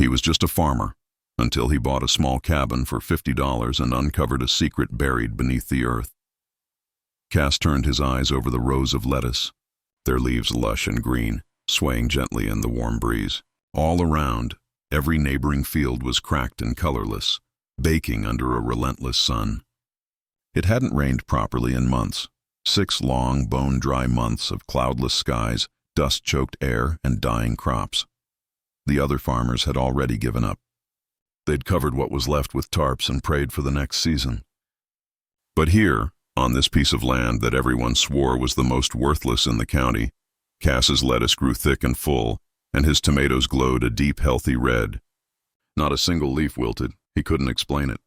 was just a farmer, until he bought a small cabin for $50 and uncovered a secret buried beneath the earth. Cass turned his eyes over the rows of lettuce, their leaves lush and green, swaying gently in the warm breeze. All around, every neighboring field was cracked and colorless, baking under a relentless sun. It hadn't rained properly in months, 6 long, bone-dry months of cloudless skies, dust-choked air, and dying crops. The other farmers had already given up. They'd covered what was left with tarps and prayed for the next season. But here, on this piece of land that everyone swore was the most worthless in the county, Cass's lettuce grew thick and full, and his tomatoes glowed a deep, healthy red. Not a single leaf wilted. He couldn't explain it.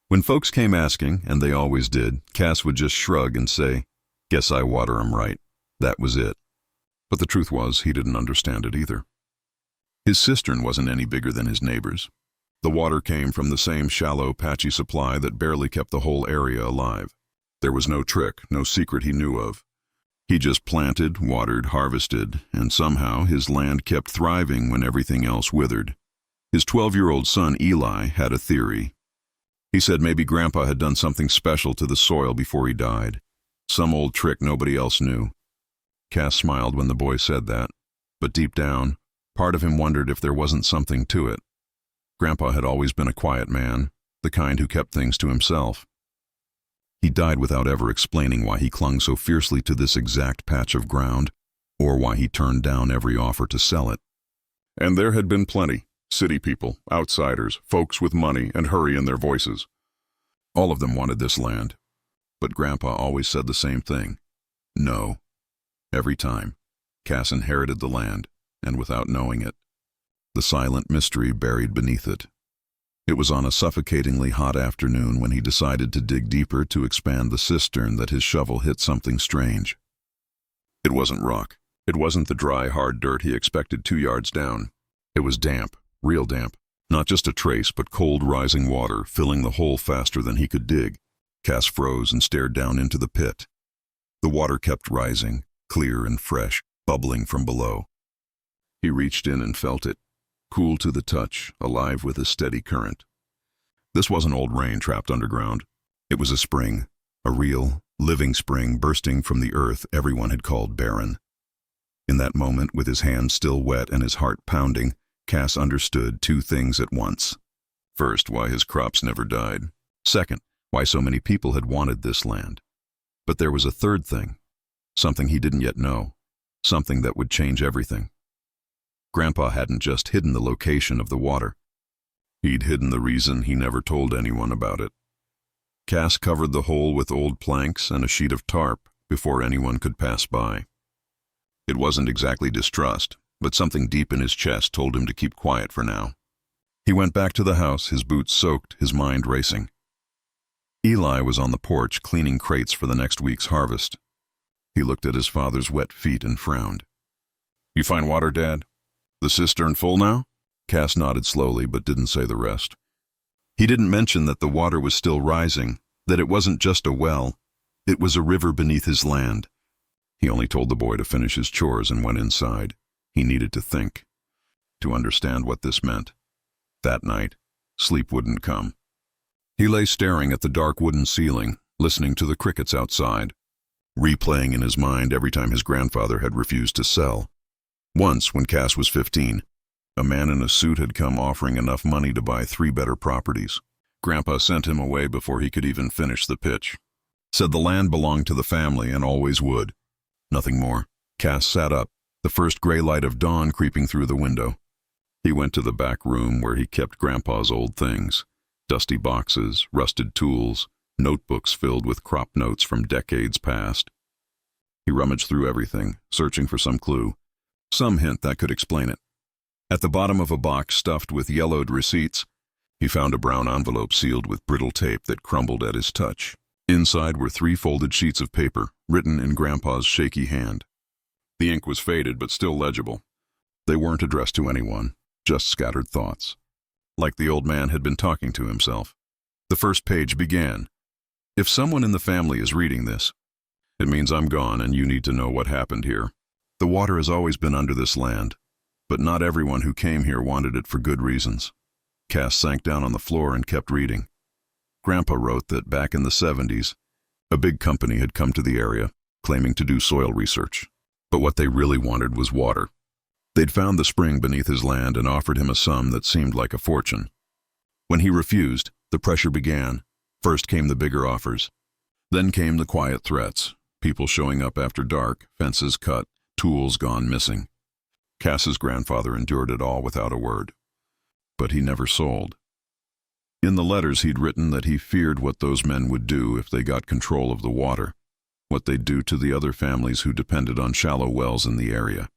When folks came asking, and they always did, Cass would just shrug and say, "Guess I water 'em right." That was it. But the truth was, he didn't understand it either. His cistern wasn't any bigger than his neighbor's. The water came from the same shallow, patchy supply that barely kept the whole area alive. There was no trick, no secret he knew of. He just planted, watered, harvested, and somehow his land kept thriving when everything else withered. His 12-year-old son, Eli, had a theory. He said maybe Grandpa had done something special to the soil before he died. Some old trick nobody else knew. Cass smiled when the boy said that, but deep down, part of him wondered if there wasn't something to it. Grandpa had always been a quiet man, the kind who kept things to himself. He died without ever explaining why he clung so fiercely to this exact patch of ground, or why he turned down every offer to sell it. And there had been plenty. City people, outsiders, folks with money and hurry in their voices. All of them wanted this land. But Grandpa always said the same thing. No. Every time, Cass inherited the land, and without knowing it. The silent mystery buried beneath it. It was on a suffocatingly hot afternoon when he decided to dig deeper to expand the cistern that his shovel hit something strange. It wasn't rock. It wasn't the dry, hard dirt he expected 2 yards down. It was damp. Real damp. Not just a trace, but cold rising water, filling the hole faster than he could dig. Cass froze and stared down into the pit. The water kept rising, clear and fresh, bubbling from below. He reached in and felt it, cool to the touch, alive with a steady current. This wasn't old rain trapped underground. It was a spring, a real, living spring bursting from the earth everyone had called barren. In that moment, with his hands still wet and his heart pounding, Cass understood 2 things at once. First, why his crops never died. Second, why so many people had wanted this land. But there was a third thing, something he didn't yet know, something that would change everything. Grandpa hadn't just hidden the location of the water. He'd hidden the reason he never told anyone about it. Cass covered the hole with old planks and a sheet of tarp before anyone could pass by. It wasn't exactly distrust, but something deep in his chest told him to keep quiet for now. He went back to the house, his boots soaked, his mind racing. Eli was on the porch cleaning crates for the next week's harvest. He looked at his father's wet feet and frowned. "You find water, Dad? The cistern full now?" Cass nodded slowly but didn't say the rest. He didn't mention that the water was still rising, that it wasn't just a well, it was a river beneath his land. He only told the boy to finish his chores and went inside. He needed to think, to understand what this meant. That night, sleep wouldn't come. He lay staring at the dark wooden ceiling, listening to the crickets outside, replaying in his mind every time his grandfather had refused to sell. Once, when Cass was 15, a man in a suit had come offering enough money to buy 3 better properties. Grandpa sent him away before he could even finish the pitch. Said the land belonged to the family and always would. Nothing more. Cass sat up, the first gray light of dawn creeping through the window. He went to the back room where he kept Grandpa's old things. Dusty boxes, rusted tools, notebooks filled with crop notes from decades past. He rummaged through everything, searching for some clue, some hint that could explain it. At the bottom of a box stuffed with yellowed receipts, he found a brown envelope sealed with brittle tape that crumbled at his touch. Inside were 3 folded sheets of paper, written in Grandpa's shaky hand. The ink was faded but still legible. They weren't addressed to anyone, just scattered thoughts. Like the old man had been talking to himself. The first page began, "If someone in the family is reading this, it means I'm gone and you need to know what happened here. The water has always been under this land. But not everyone who came here wanted it for good reasons. Cass sank down on the floor and kept reading. Grandpa wrote that back in the 70s, a big company had come to the area, claiming to do soil research. But what they really wanted was water. They'd found the spring beneath his land and offered him a sum that seemed like a fortune. When he refused, the pressure began. First came the bigger offers. Then came the quiet threats, people showing up after dark, fences cut, tools gone missing. Cass's grandfather endured it all without a word. But he never sold. In the letters he'd written that he feared what those men would do if they got control of the water, what they'd do to the other families who depended on shallow wells in the area.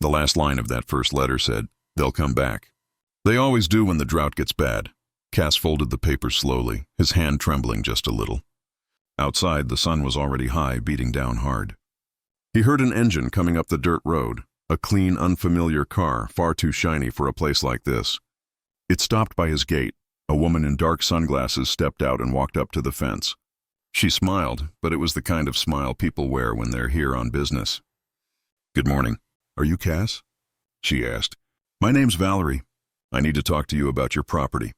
The last line of that first letter said, "They'll come back. They always do when the drought gets bad." Cass folded the paper slowly, his hand trembling just a little. Outside, the sun was already high, beating down hard. He heard an engine coming up the dirt road, a clean, unfamiliar car, far too shiny for a place like this. It stopped by his gate. A woman in dark sunglasses stepped out and walked up to the fence. She smiled, but it was the kind of smile people wear when they're here on business. "Good morning. Are you Cass?" she asked. "My name's Valerie. I need to talk to you about your property."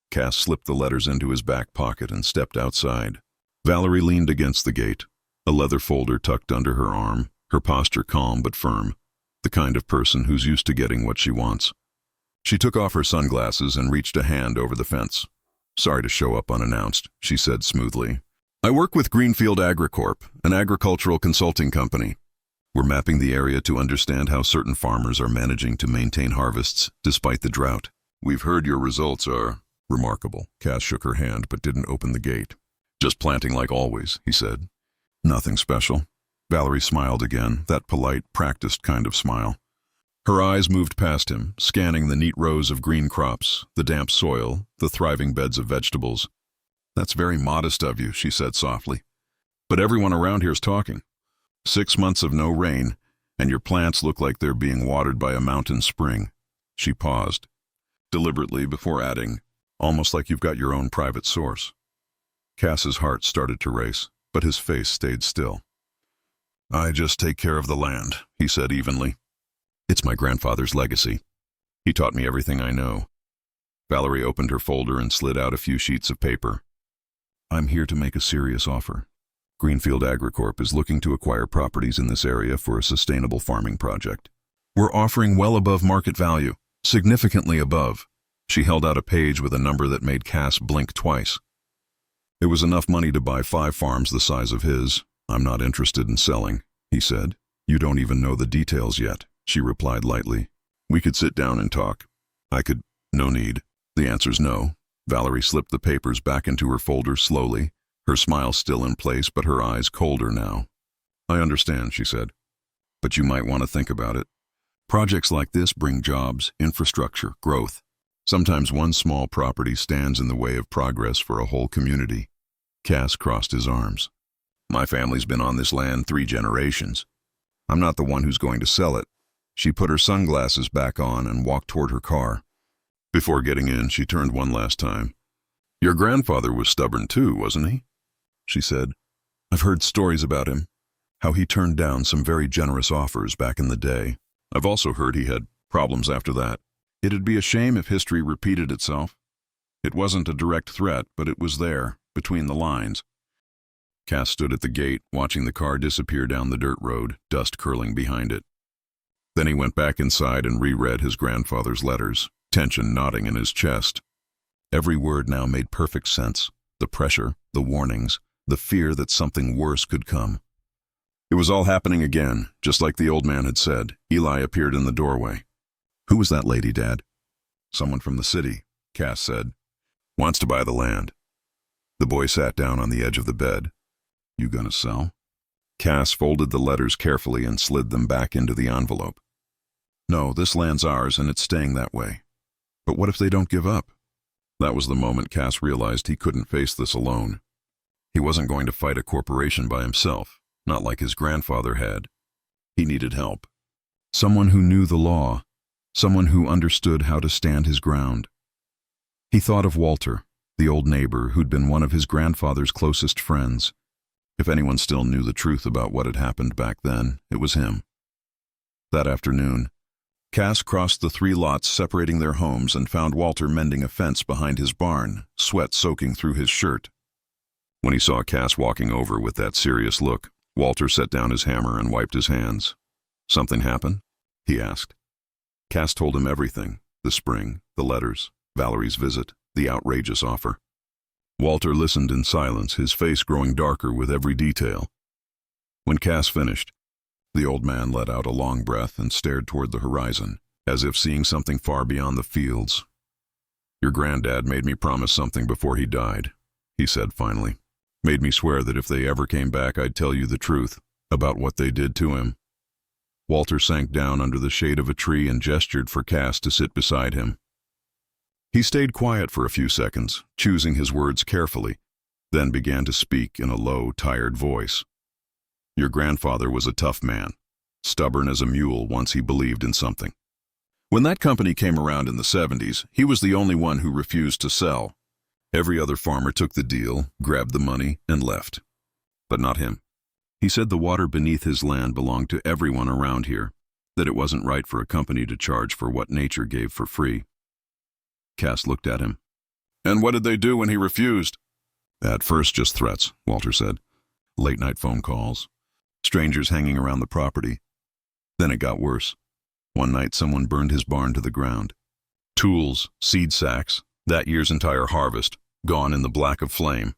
Cass slipped the letters into his back pocket and stepped outside. Valerie leaned against the gate, a leather folder tucked under her arm, her posture calm but firm, the kind of person who's used to getting what she wants. She took off her sunglasses and reached a hand over the fence. "Sorry to show up unannounced," she said smoothly. "I work with Greenfield AgriCorp, an agricultural consulting company. We're mapping the area to understand how certain farmers are managing to maintain harvests despite the drought. We've heard your results are remarkable." Cass shook her hand but didn't open the gate. "Just planting like always," he said. "Nothing special." Valerie smiled again, that polite, practiced kind of smile. Her eyes moved past him, scanning the neat rows of green crops, the damp soil, the thriving beds of vegetables. "That's very modest of you," she said softly. "But everyone around here's talking. 6 months of no rain, and your plants look like they're being watered by a mountain spring." She paused, deliberately before adding, "Almost like you've got your own private source." Cass's heart started to race, but his face stayed still. "I just take care of the land," he said evenly. "It's my grandfather's legacy. He taught me everything I know." Valerie opened her folder and slid out a few sheets of paper. "I'm here to make a serious offer. Greenfield AgriCorp is looking to acquire properties in this area for a sustainable farming project. We're offering well above market value, significantly above." She held out a page with a number that made Cass blink twice. "It was enough money to buy 5 farms the size of his. I'm not interested in selling," he said. "You don't even know the details yet," she replied lightly. "We could sit down and talk. I could—" "No need. The answer's no." Valerie slipped the papers back into her folder slowly, her smile still in place but her eyes colder now. "I understand," she said. "But you might want to think about it. Projects like this bring jobs, infrastructure, growth. Sometimes one small property stands in the way of progress for a whole community." Cass crossed his arms. "My family's been on this land 3 generations. I'm not the one who's going to sell it." She put her sunglasses back on and walked toward her car. Before getting in, she turned one last time. "Your grandfather was stubborn too, wasn't he?" she said. "I've heard stories about him, how he turned down some very generous offers back in the day. I've also heard he had problems after that. It'd be a shame if history repeated itself. It wasn't a direct threat, but it was there, between the lines." Cass stood at the gate, watching the car disappear down the dirt road, dust curling behind it. Then he went back inside and reread his grandfather's letters, tension knotting in his chest. Every word now made perfect sense. The pressure, the warnings, the fear that something worse could come. It was all happening again, just like the old man had said. Eli appeared in the doorway. "Who was that lady, Dad?" "Someone from the city," Cass said. "Wants to buy the land." The boy sat down on the edge of the bed. "You gonna sell?" Cass folded the letters carefully and slid them back into the envelope. "No, this land's ours and it's staying that way. But what if they don't give up?" That was the moment Cass realized he couldn't face this alone. He wasn't going to fight a corporation by himself, not like his grandfather had. He needed help. Someone who knew the law, someone who understood how to stand his ground. He thought of Walter, the old neighbor who'd been one of his grandfather's closest friends. If anyone still knew the truth about what had happened back then, it was him. That afternoon, Cass crossed the 3 lots separating their homes and found Walter mending a fence behind his barn, sweat soaking through his shirt. When he saw Cass walking over with that serious look, Walter set down his hammer and wiped his hands. "Something happened?" he asked. Cass told him everything: the spring, the letters, Valerie's visit, the outrageous offer. Walter listened in silence, his face growing darker with every detail. When Cass finished, the old man let out a long breath and stared toward the horizon, as if seeing something far beyond the fields. "Your granddad made me promise something before he died," he said finally. "Made me swear that if they ever came back, I'd tell you the truth about what they did to him." Walter sank down under the shade of a tree and gestured for Cass to sit beside him. He stayed quiet for a few seconds, choosing his words carefully, then began to speak in a low, tired voice. "Your grandfather was a tough man, stubborn as a mule once he believed in something. When that company came around in the 70s, he was the only one who refused to sell. Every other farmer took the deal, grabbed the money, and left. But not him. He said the water beneath his land belonged to everyone around here, that it wasn't right for a company to charge for what nature gave for free." Cass looked at him. "And what did they do when he refused?" "At first just threats," Walter said. "Late-night phone calls. Strangers hanging around the property. Then it got worse. One night someone burned his barn to the ground. Tools, seed sacks, that year's entire harvest, gone in the black of flame.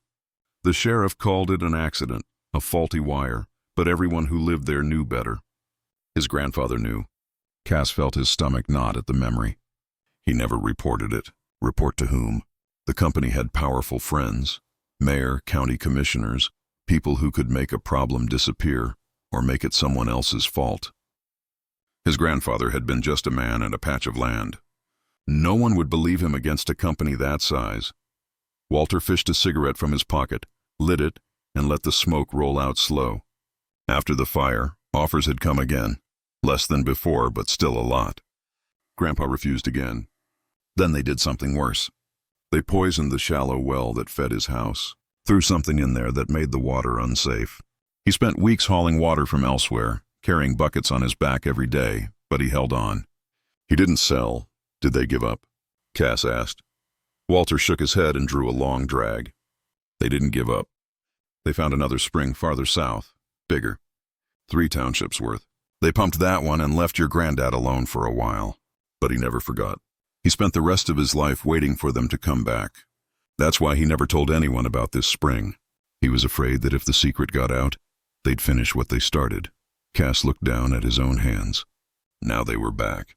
The sheriff called it an accident, a faulty wire, but everyone who lived there knew better. His grandfather knew." Cass felt his stomach knot at the memory. He never reported it. Report to whom? The company had powerful friends, mayor, county commissioners, people who could make a problem disappear or make it someone else's fault. His grandfather had been just a man and a patch of land. No one would believe him against a company that size. Walter fished a cigarette from his pocket, lit it, and let the smoke roll out slow. After the fire, offers had come again. Less than before, but still a lot. Grandpa refused again. Then they did something worse. They poisoned the shallow well that fed his house, threw something in there that made the water unsafe. He spent weeks hauling water from elsewhere, carrying buckets on his back every day, but he held on. He didn't sell. Did they give up? Cass asked. Walter shook his head and drew a long drag. They didn't give up. They found another spring farther south, bigger. 3 townships worth. They pumped that one and left your granddad alone for a while. But he never forgot. He spent the rest of his life waiting for them to come back. That's why he never told anyone about this spring. He was afraid that if the secret got out, they'd finish what they started. Cass looked down at his own hands. Now they were back.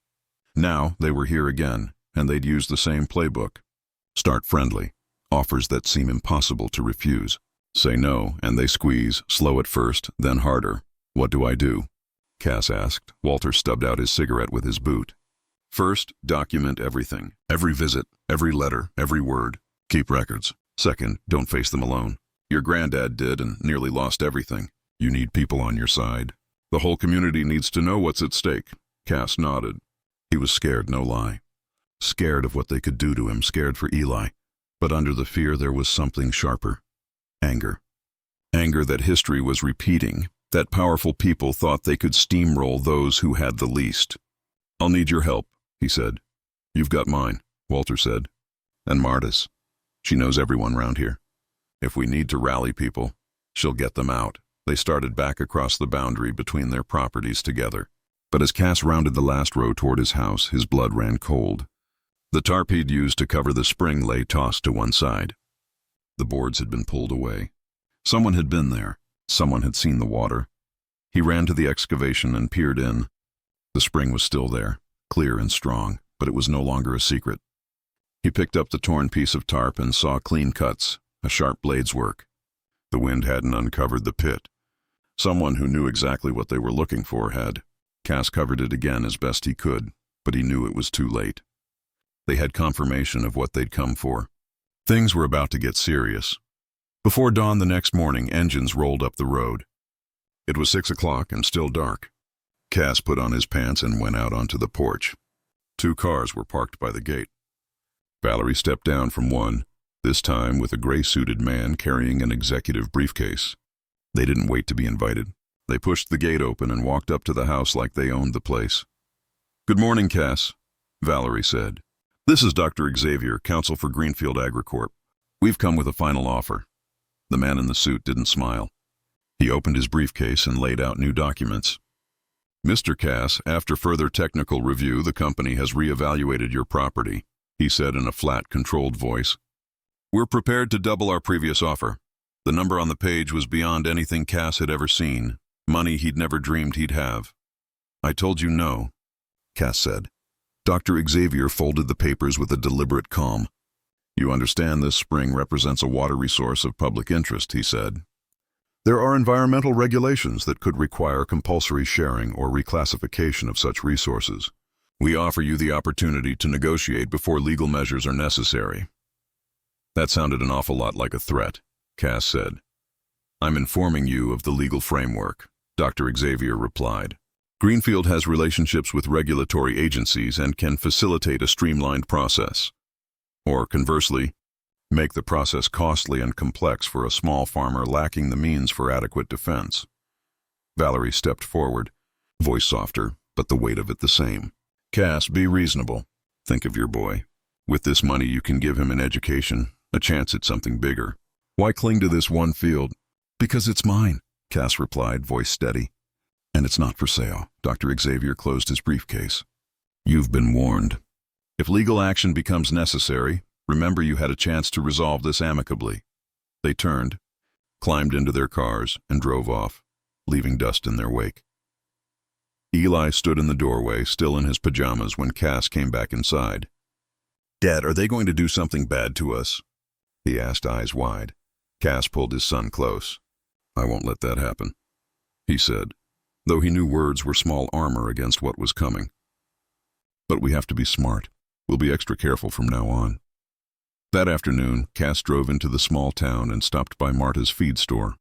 Now they were here again, and they'd use the same playbook. Start friendly, offers that seem impossible to refuse. Say no, and they squeeze, slow at first, then harder. "What do I do?" Cass asked. Walter stubbed out his cigarette with his boot. "First, document everything. Every visit, every letter, every word. Keep records. Second, don't face them alone. Your granddad did and nearly lost everything. You need people on your side. The whole community needs to know what's at stake." Cass nodded. He was scared, no lie. Scared of what they could do to him, scared for Eli. But under the fear there was something sharper. Anger. Anger that history was repeating, that powerful people thought they could steamroll those who had the least. "I'll need your help," he said. "You've got mine," Walter said. "And Marta's. She knows everyone round here. If we need to rally people, she'll get them out." They started back across the boundary between their properties together. But as Cass rounded the last row toward his house, his blood ran cold. The tarp he'd used to cover the spring lay tossed to one side. The boards had been pulled away. Someone had been there. Someone had seen the water. He ran to the excavation and peered in. The spring was still there, clear and strong, but it was no longer a secret. He picked up the torn piece of tarp and saw clean cuts, a sharp blade's work. The wind hadn't uncovered the pit. Someone who knew exactly what they were looking for had. Cass covered it again as best he could, but he knew it was too late. They had confirmation of what they'd come for. Things were about to get serious. Before dawn the next morning, engines rolled up the road. It was 6 o'clock and still dark. Cass put on his pants and went out onto the porch. 2 cars were parked by the gate. Valerie stepped down from one, this time with a gray-suited man carrying an executive briefcase. They didn't wait to be invited. They pushed the gate open and walked up to the house like they owned the place. Good morning, Cass, Valerie said. This is Dr. Xavier, counsel for Greenfield AgriCorp. We've come with a final offer. The man in the suit didn't smile. He opened his briefcase and laid out new documents. Mr. Cass, after further technical review, the company has reevaluated your property, he said in a flat, controlled voice. We're prepared to double our previous offer. The number on the page was beyond anything Cass had ever seen, money he'd never dreamed he'd have. I told you no, Cass said. Dr. Xavier folded the papers with a deliberate calm. You understand this spring represents a water resource of public interest, he said. There are environmental regulations that could require compulsory sharing or reclassification of such resources. We offer you the opportunity to negotiate before legal measures are necessary. That sounded an awful lot like a threat, Cass said. I'm informing you of the legal framework, Dr. Xavier replied. Greenfield has relationships with regulatory agencies and can facilitate a streamlined process. Or, conversely, make the process costly and complex for a small farmer lacking the means for adequate defense. Valerie stepped forward, voice softer, but the weight of it the same. Cass, be reasonable. Think of your boy. With this money you can give him an education, a chance at something bigger. Why cling to this one field? Because it's mine, Cass replied, voice steady. And it's not for sale. Dr. Xavier closed his briefcase. You've been warned. If legal action becomes necessary, remember you had a chance to resolve this amicably. They turned, climbed into their cars, and drove off, leaving dust in their wake. Eli stood in the doorway, still in his pajamas, when Cass came back inside. Dad, are they going to do something bad to us? He asked, eyes wide. Cass pulled his son close. I won't let that happen, he said, though he knew words were small armor against what was coming. But we have to be smart. We'll be extra careful from now on. That afternoon, Cass drove into the small town and stopped by Marta's feed store.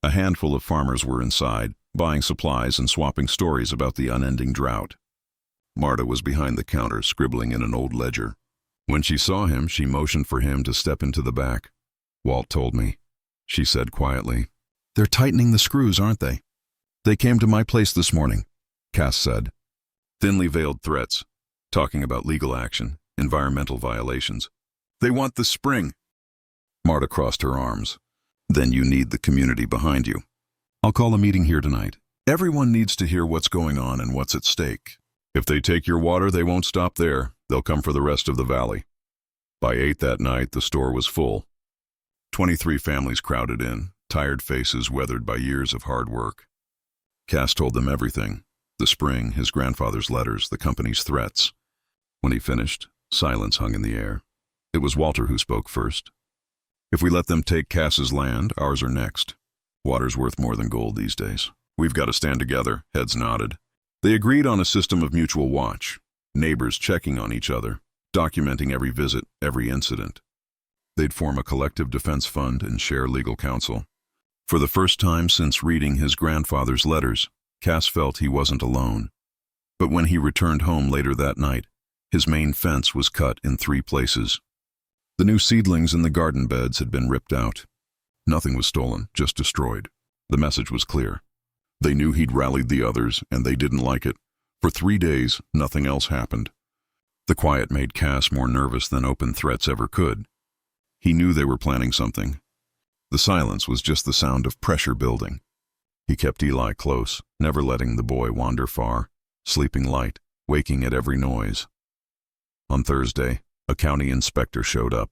A handful of farmers were inside, buying supplies and swapping stories about the unending drought. Marta was behind the counter, scribbling in an old ledger. When she saw him, she motioned for him to step into the back. Walt told me, she said quietly. They're tightening the screws, aren't they? They came to my place this morning, Cass said. Thinly veiled threats, talking about legal action, environmental violations. They want the spring. Marta crossed her arms. Then you need the community behind you. I'll call a meeting here tonight. Everyone needs to hear what's going on and what's at stake. If they take your water, they won't stop there. They'll come for the rest of the valley. By 8 that night, the store was full. 23 families crowded in, tired faces weathered by years of hard work. Cass told them everything. The spring, his grandfather's letters, the company's threats. When he finished, silence hung in the air. It was Walter who spoke first. If we let them take Cass's land, ours are next. Water's worth more than gold these days. We've got to stand together, heads nodded. They agreed on a system of mutual watch, neighbors checking on each other, documenting every visit, every incident. They'd form a collective defense fund and share legal counsel. For the first time since reading his grandfather's letters, Cass felt he wasn't alone. But when he returned home later that night, his main fence was cut in 3 places. The new seedlings in the garden beds had been ripped out. Nothing was stolen, just destroyed. The message was clear. They knew he'd rallied the others, and they didn't like it. For 3 days, nothing else happened. The quiet made Cass more nervous than open threats ever could. He knew they were planning something. The silence was just the sound of pressure building. He kept Eli close, never letting the boy wander far, sleeping light, waking at every noise. On Thursday, a county inspector showed up.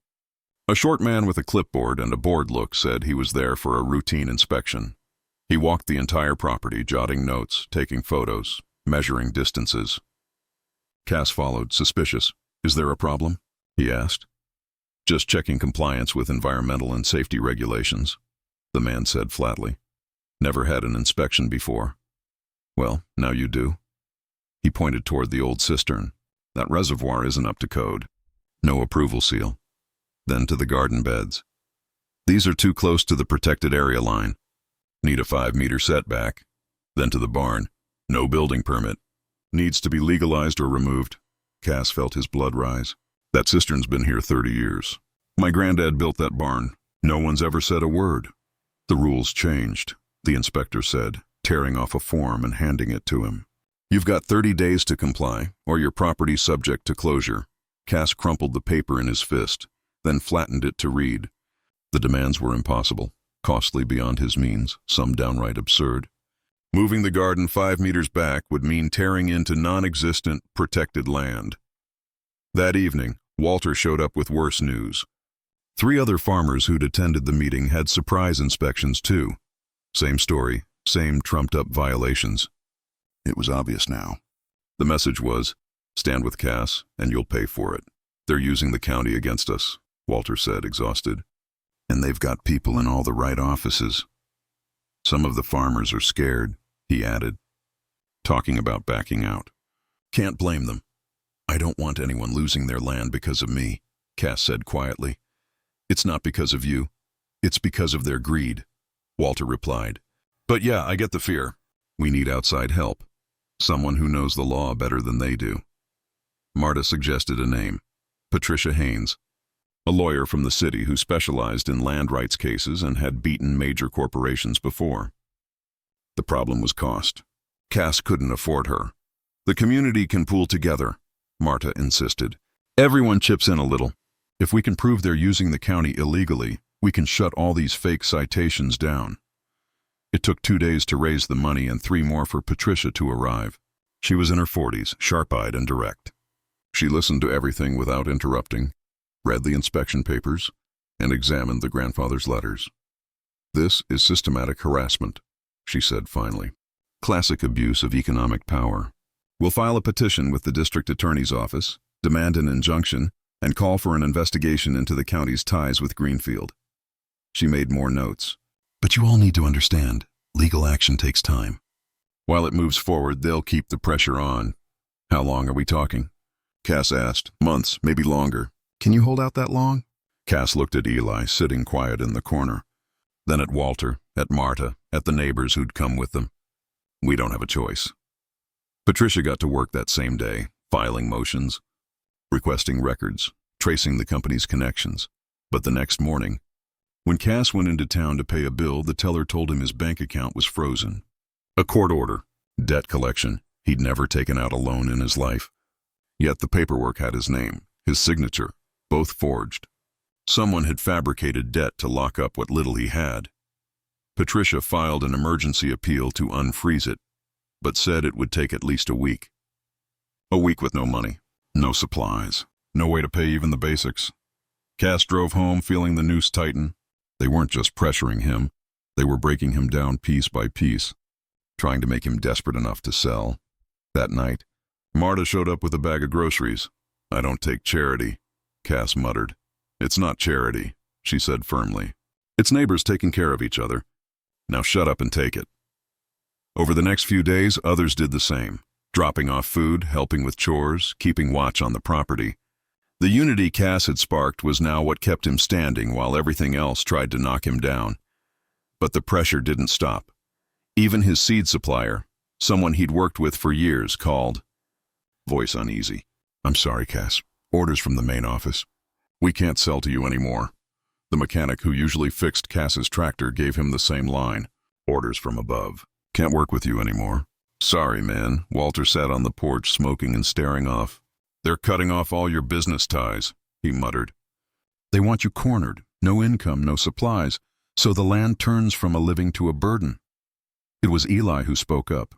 A short man with a clipboard and a bored look said he was there for a routine inspection. He walked the entire property, jotting notes, taking photos, measuring distances. Cass followed, suspicious. Is there a problem? He asked. Just checking compliance with environmental and safety regulations, the man said flatly. Never had an inspection before. Well, now you do. He pointed toward the old cistern. That reservoir isn't up to code. No approval seal. Then to the garden beds. These are too close to the protected area line. Need a 5-meter setback. Then to the barn. No building permit. Needs to be legalized or removed. Cass felt his blood rise. That cistern's been here 30 years. My granddad built that barn. No one's ever said a word. The rules changed, the inspector said, tearing off a form and handing it to him. You've got 30 days to comply, or your property's subject to closure. Cass crumpled the paper in his fist, then flattened it to read. The demands were impossible, costly beyond his means, some downright absurd. Moving the garden 5 meters back would mean tearing into non-existent, protected land. That evening, Walter showed up with worse news. 3 other farmers who'd attended the meeting had surprise inspections too. Same story, same trumped-up violations. It was obvious now. The message was, stand with Cass, and you'll pay for it. They're using the county against us, Walter said, exhausted. And they've got people in all the right offices. Some of the farmers are scared, he added, talking about backing out. Can't blame them. I don't want anyone losing their land because of me, Cass said quietly. It's not because of you. It's because of their greed, Walter replied. But yeah, I get the fear. We need outside help. Someone who knows the law better than they do. Marta suggested a name, Patricia Haynes, a lawyer from the city who specialized in land rights cases and had beaten major corporations before. The problem was cost. Cass couldn't afford her. The community can pool together, Marta insisted. Everyone chips in a little. If we can prove they're using the county illegally, we can shut all these fake citations down. It took 2 days to raise the money and 3 more for Patricia to arrive. She was in her 40s, sharp-eyed and direct. She listened to everything without interrupting, read the inspection papers, and examined the grandfather's letters. This is systematic harassment, she said finally. Classic abuse of economic power. We'll file a petition with the district attorney's office, demand an injunction, and call for an investigation into the county's ties with Greenfield. She made more notes. But you all need to understand, legal action takes time. While it moves forward, they'll keep the pressure on. How long are we talking? Cass asked. Months, maybe longer. Can you hold out that long? Cass looked at Eli, sitting quiet in the corner. Then at Walter, at Marta, at the neighbors who'd come with them. We don't have a choice. Patricia got to work that same day, filing motions, requesting records, tracing the company's connections. But the next morning, when Cass went into town to pay a bill, the teller told him his bank account was frozen. A court order, debt collection. He'd never taken out a loan in his life. Yet the paperwork had his name, his signature, both forged. Someone had fabricated debt to lock up what little he had. Patricia filed an emergency appeal to unfreeze it, but said it would take at least a week. A week with no money, no supplies, no way to pay even the basics. Cass drove home feeling the noose tighten. They weren't just pressuring him, they were breaking him down piece by piece, trying to make him desperate enough to sell. That night, Marta showed up with a bag of groceries. I don't take charity, Cass muttered. It's not charity, she said firmly. It's neighbors taking care of each other. Now shut up and take it. Over the next few days, others did the same, dropping off food, helping with chores, keeping watch on the property. The unity Cass had sparked was now what kept him standing while everything else tried to knock him down. But the pressure didn't stop. Even his seed supplier, someone he'd worked with for years, called. Voice uneasy. I'm sorry, Cass. Orders from the main office. We can't sell to you anymore. The mechanic who usually fixed Cass's tractor gave him the same line. Orders from above. Can't work with you anymore. Sorry, man. Walter sat on the porch smoking and staring off. They're cutting off all your business ties, he muttered. They want you cornered, no income, no supplies, so the land turns from a living to a burden. It was Eli who spoke up.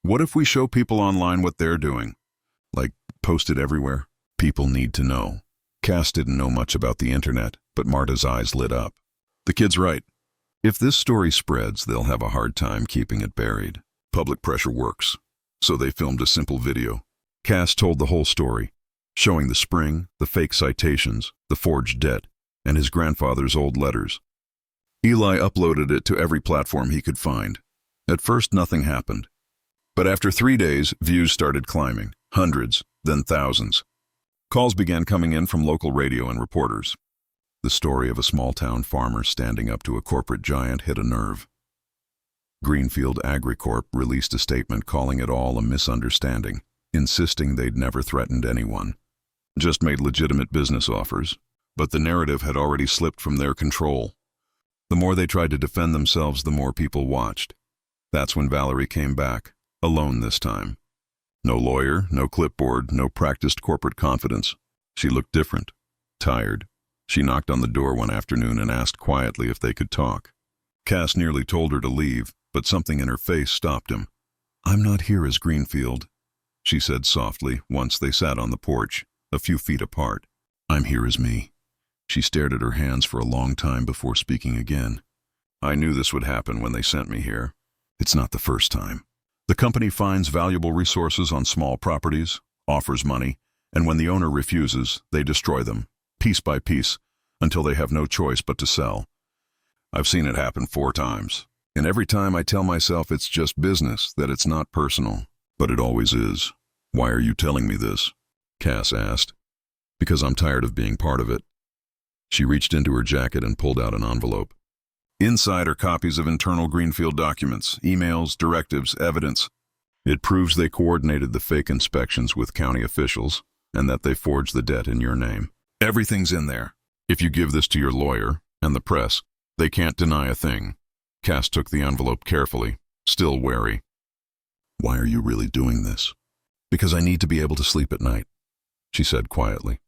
What if we show people online what they're doing? Like, post it everywhere? People need to know. Cass didn't know much about the internet, but Marta's eyes lit up. The kid's right. If this story spreads, they'll have a hard time keeping it buried. Public pressure works. So they filmed a simple video. Cass told the whole story, showing the spring, the fake citations, the forged debt, and his grandfather's old letters. Eli uploaded it to every platform he could find. At first, nothing happened. But after 3 days, views started climbing, hundreds, then thousands. Calls began coming in from local radio and reporters. The story of a small-town farmer standing up to a corporate giant hit a nerve. Greenfield AgriCorp released a statement calling it all a misunderstanding, insisting they'd never threatened anyone, just made legitimate business offers, but the narrative had already slipped from their control. The more they tried to defend themselves, the more people watched. That's when Valerie came back, alone this time. No lawyer, no clipboard, no practiced corporate confidence. She looked different, tired. She knocked on the door one afternoon and asked quietly if they could talk. Cass nearly told her to leave, but something in her face stopped him. "I'm not here as Greenfield," she said softly once they sat on the porch, a few feet apart. "I'm here as me." She stared at her hands for a long time before speaking again. "I knew this would happen when they sent me here. It's not the first time. The company finds valuable resources on small properties, offers money, and when the owner refuses, they destroy them, piece by piece, until they have no choice but to sell. I've seen it happen 4 times, and every time I tell myself it's just business, that it's not personal. But it always is. Why are you telling me this?" Cass asked. "Because I'm tired of being part of it." She reached into her jacket and pulled out an envelope. Inside are copies of internal Greenfield documents, emails, directives, evidence. It proves they coordinated the fake inspections with county officials and that they forged the debt in your name. Everything's in there. If you give this to your lawyer and the press, they can't deny a thing. Cass took the envelope carefully, still wary. "Why are you really doing this?" "Because I need to be able to sleep at night," she said quietly.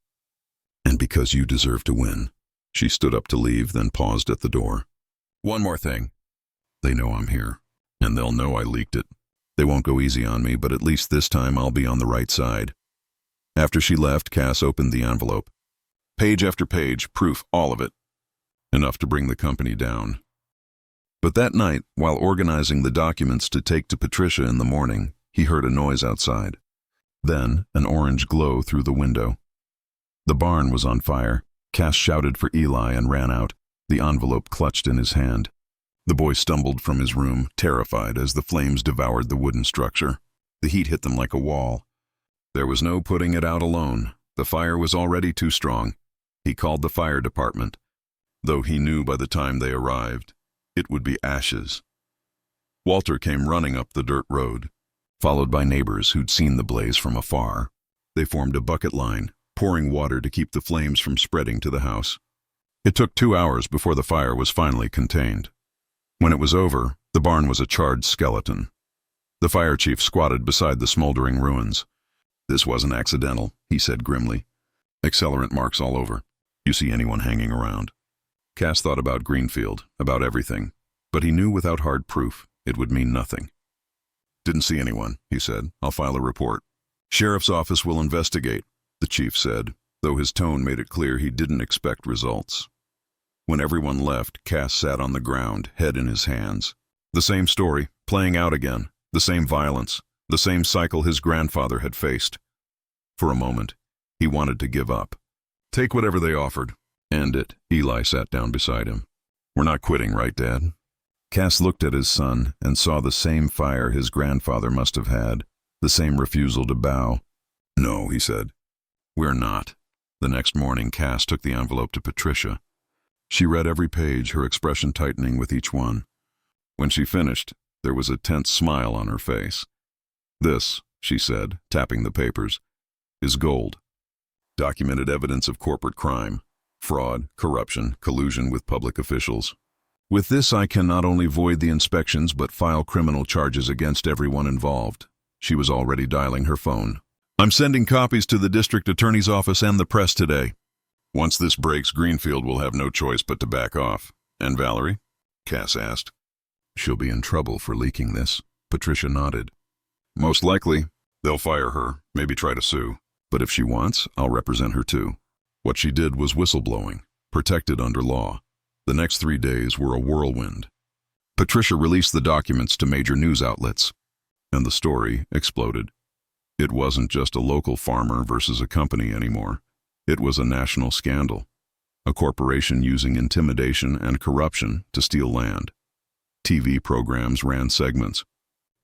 "And because you deserve to win." She stood up to leave, then paused at the door. "One more thing. They know I'm here, and they'll know I leaked it. They won't go easy on me, but at least this time I'll be on the right side." After she left, Cass opened the envelope. Page after page, proof, all of it. Enough to bring the company down. But that night, while organizing the documents to take to Patricia in the morning, he heard a noise outside. Then, an orange glow through the window. The barn was on fire. Cass shouted for Eli and ran out, the envelope clutched in his hand. The boy stumbled from his room, terrified as the flames devoured the wooden structure. The heat hit them like a wall. There was no putting it out alone. The fire was already too strong. He called the fire department, though he knew by the time they arrived, it would be ashes. Walter came running up the dirt road, followed by neighbors who'd seen the blaze from afar. They formed a bucket line, pouring water to keep the flames from spreading to the house. It took 2 hours before the fire was finally contained. When it was over, the barn was a charred skeleton. The fire chief squatted beside the smoldering ruins. "This wasn't accidental," he said grimly. "Accelerant marks all over. You see anyone hanging around?" Cass thought about Greenfield, about everything, but he knew without hard proof it would mean nothing. "Didn't see anyone," he said. "I'll file a report." "Sheriff's office will investigate," the chief said, though his tone made it clear he didn't expect results. When everyone left, Cass sat on the ground, head in his hands. The same story, playing out again, the same violence, the same cycle his grandfather had faced. For a moment, he wanted to give up. Take whatever they offered. End it. Eli sat down beside him. "We're not quitting, right, Dad?" Cass looked at his son and saw the same fire his grandfather must have had, the same refusal to bow. "No," he said. "We're not." The next morning, Cass took the envelope to Patricia. She read every page, her expression tightening with each one. When she finished, there was a tense smile on her face. "This," she said, tapping the papers, "is gold. Documented evidence of corporate crime, fraud, corruption, collusion with public officials. With this, I can not only void the inspections but file criminal charges against everyone involved." She was already dialing her phone. "I'm sending copies to the district attorney's office and the press today. Once this breaks, Greenfield will have no choice but to back off." "And Valerie?" Cass asked. "She'll be in trouble for leaking this." Patricia nodded. "Most likely. They'll fire her, maybe try to sue. But if she wants, I'll represent her too." What she did was whistleblowing, protected under law. The next 3 days were a whirlwind. Patricia released the documents to major news outlets, and the story exploded. It wasn't just a local farmer versus a company anymore. It was a national scandal, a corporation using intimidation and corruption to steal land. TV programs ran segments.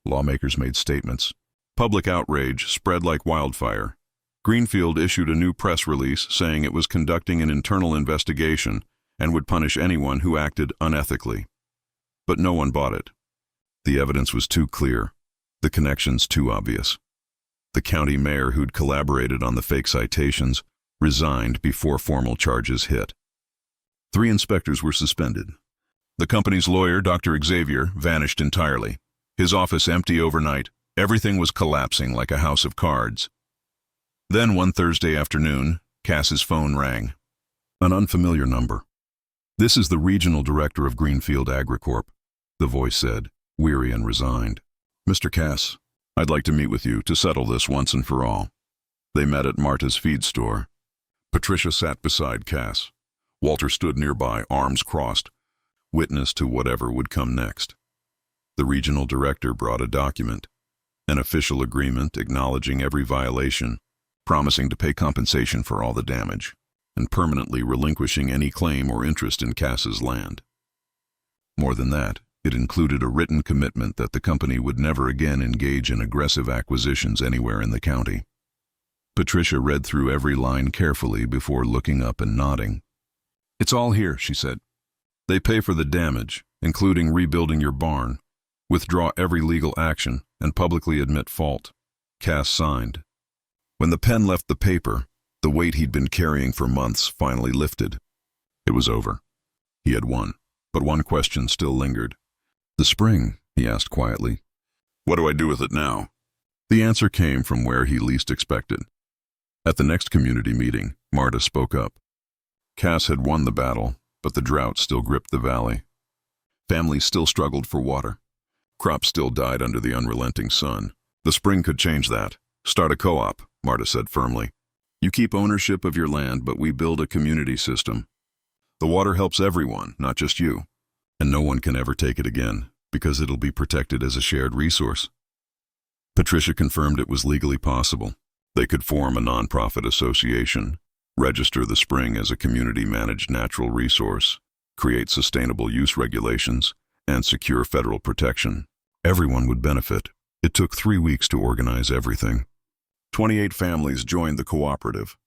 Lawmakers made statements. Public outrage spread like wildfire. Greenfield issued a new press release saying it was conducting an internal investigation and would punish anyone who acted unethically. But no one bought it. The evidence was too clear, the connections too obvious. The county mayor who'd collaborated on the fake citations resigned before formal charges hit. 3 inspectors were suspended. The company's lawyer, Dr. Xavier, vanished entirely. His office empty overnight, Everything was collapsing like a house of cards. Then one Thursday afternoon, Cass's phone rang. An unfamiliar number. "This is the regional director of Greenfield Agricorp," the voice said, weary and resigned. "Mr. Cass, I'd like to meet with you to settle this once and for all." They met at Marta's feed store. Patricia sat beside Cass. Walter stood nearby, arms crossed, witness to whatever would come next. The regional director brought a document, an official agreement acknowledging every violation, promising to pay compensation for all the damage, and permanently relinquishing any claim or interest in Cass's land. More than that, it included a written commitment that the company would never again engage in aggressive acquisitions anywhere in the county. Patricia read through every line carefully before looking up and nodding. "It's all here," she said. "They pay for the damage, including rebuilding your barn, withdraw every legal action, and publicly admit fault." Cass signed. When the pen left the paper, the weight he'd been carrying for months finally lifted. It was over. He had won, but one question still lingered. "The spring," he asked quietly. "What do I do with it now?" The answer came from where he least expected. At the next community meeting, Marta spoke up. Cass had won the battle, but the drought still gripped the valley. Families still struggled for water. Crops still died under the unrelenting sun. The spring could change that. "Start a co-op," Marta said firmly. "You keep ownership of your land, but we build a community system. The water helps everyone, not just you. And no one can ever take it again, because it'll be protected as a shared resource." Patricia confirmed it was legally possible. They could form a nonprofit association, register the spring as a community-managed natural resource, create sustainable use regulations, and secure federal protection. Everyone would benefit. It took 3 weeks to organize everything. 28 families joined the cooperative.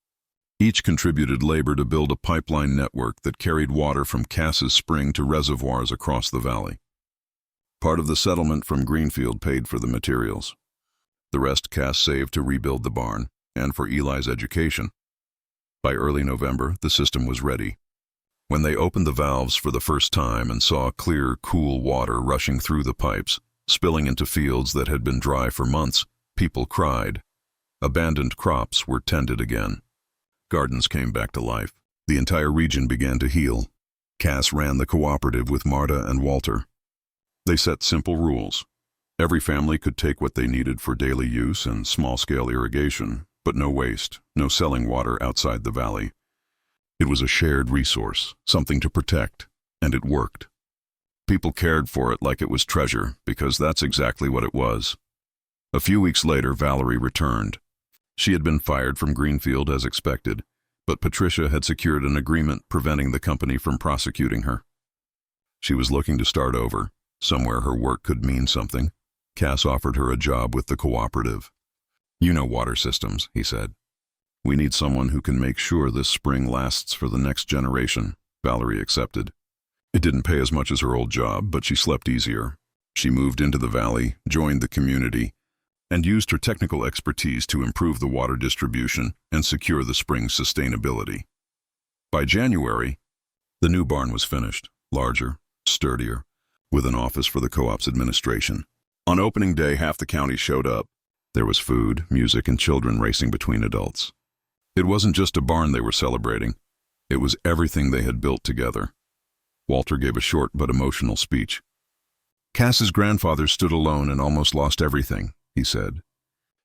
Each contributed labor to build a pipeline network that carried water from Cass's spring to reservoirs across the valley. Part of the settlement from Greenfield paid for the materials. The rest Cass saved to rebuild the barn and for Eli's education. By early November, the system was ready. When they opened the valves for the first time and saw clear, cool water rushing through the pipes, spilling into fields that had been dry for months, people cried. Abandoned crops were tended again. Gardens came back to life. The entire region began to heal. Cass ran the cooperative with Marta and Walter. They set simple rules. Every family could take what they needed for daily use and small-scale irrigation, but no waste, no selling water outside the valley. It was a shared resource, something to protect, and it worked. People cared for it like it was treasure, because that's exactly what it was. A few weeks later, Valerie returned. She had been fired from Greenfield as expected, but Patricia had secured an agreement preventing the company from prosecuting her. She was looking to start over, somewhere her work could mean something. Cass offered her a job with the cooperative. "You know water systems," he said. "We need someone who can make sure this spring lasts for the next generation." Valerie accepted. It didn't pay as much as her old job, but she slept easier. She moved into the valley, joined the community, and used her technical expertise to improve the water distribution and secure the spring's sustainability. By January, the new barn was finished, larger, sturdier, with an office for the co-op's administration. On opening day, half the county showed up. There was food, music, and children racing between adults. It wasn't just a barn they were celebrating. It was everything they had built together. Walter gave a short but emotional speech. "Cass's grandfather stood alone and almost lost everything," he said.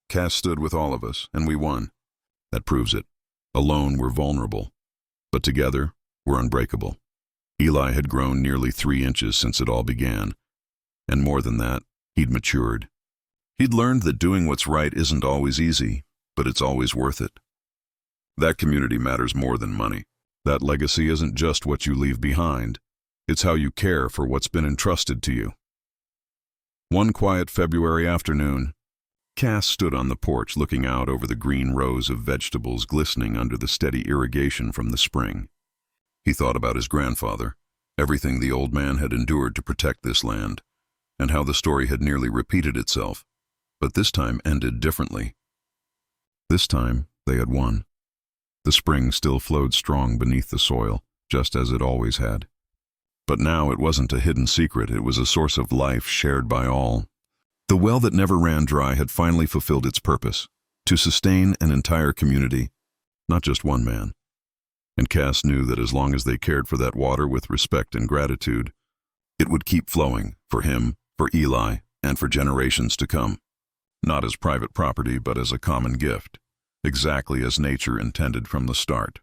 "Cass stood with all of us, and we won. That proves it. Alone, we're vulnerable, but together, we're unbreakable." Eli had grown nearly 3 inches since it all began, and more than that, he'd matured. He'd learned that doing what's right isn't always easy, but it's always worth it. That community matters more than money. That legacy isn't just what you leave behind. It's how you care for what's been entrusted to you. One quiet February afternoon, Cass stood on the porch looking out over the green rows of vegetables glistening under the steady irrigation from the spring. He thought about his grandfather, everything the old man had endured to protect this land, and how the story had nearly repeated itself, but this time ended differently. This time, they had won. The spring still flowed strong beneath the soil, just as it always had. But now it wasn't a hidden secret, it was a source of life shared by all. The well that never ran dry had finally fulfilled its purpose, to sustain an entire community, not just one man. And Cass knew that as long as they cared for that water with respect and gratitude, it would keep flowing for him, for Eli, and for generations to come. Not as private property, but as a common gift, exactly as nature intended from the start.